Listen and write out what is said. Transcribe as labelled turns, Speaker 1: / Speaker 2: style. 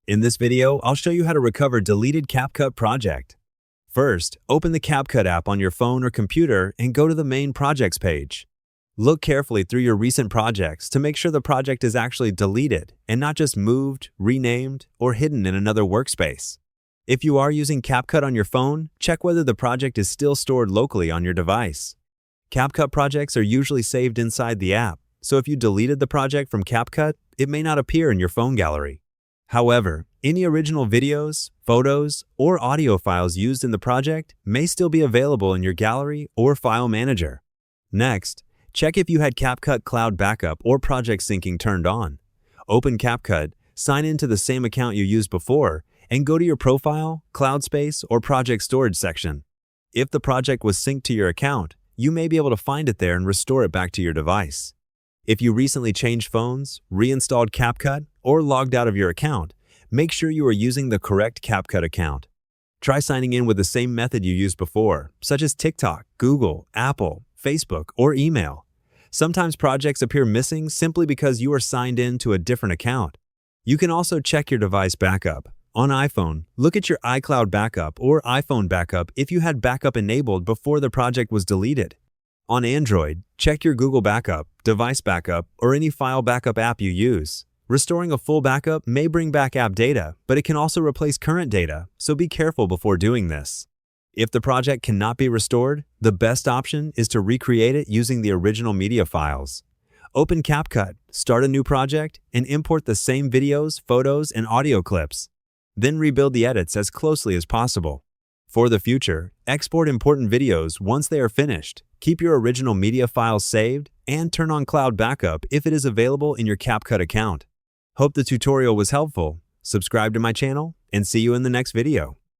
Speaker 1: In this video, I'll show you how to recover deleted CapCut project. First, open the CapCut app on your phone or computer and go to the main projects page. Look carefully through your recent projects to make sure the project is actually deleted and not just moved, renamed, or hidden in another workspace. If you are using CapCut on your phone, check whether the project is still stored locally on your device. CapCut projects are usually saved inside the app, so if you deleted the project from CapCut, it may not appear in your phone gallery. However, any original videos, photos, or audio files used in the project may still be available in your gallery or file manager. Next, check if you had CapCut Cloud Backup or Project Syncing turned on. Open CapCut, sign in to the same account you used before, and go to your Profile, Cloud Space, or Project Storage section. If the project was synced to your account, you may be able to find it there and restore it back to your device. If you recently changed phones, reinstalled CapCut, or logged out of your account, make sure you are using the correct CapCut account. Try signing in with the same method you used before, such as TikTok, Google, Apple, Facebook, or email. Sometimes projects appear missing simply because you are signed in to a different account. You can also check your device backup. On iPhone, look at your iCloud backup or iPhone backup if you had backup enabled before the project was deleted. On Android, check your Google Backup, Device Backup, or any file backup app you use. Restoring a full backup may bring back app data, but it can also replace current data, so be careful before doing this. If the project cannot be restored, the best option is to recreate it using the original media files. Open CapCut, start a new project, and import the same videos, photos, and audio clips. Then rebuild the edits as closely as possible. For the future, export important videos once they are finished, keep your original media files saved, and turn on Cloud Backup if it is available in your CapCut account. Hope the tutorial was helpful. Subscribe to my channel, and see you in the next video.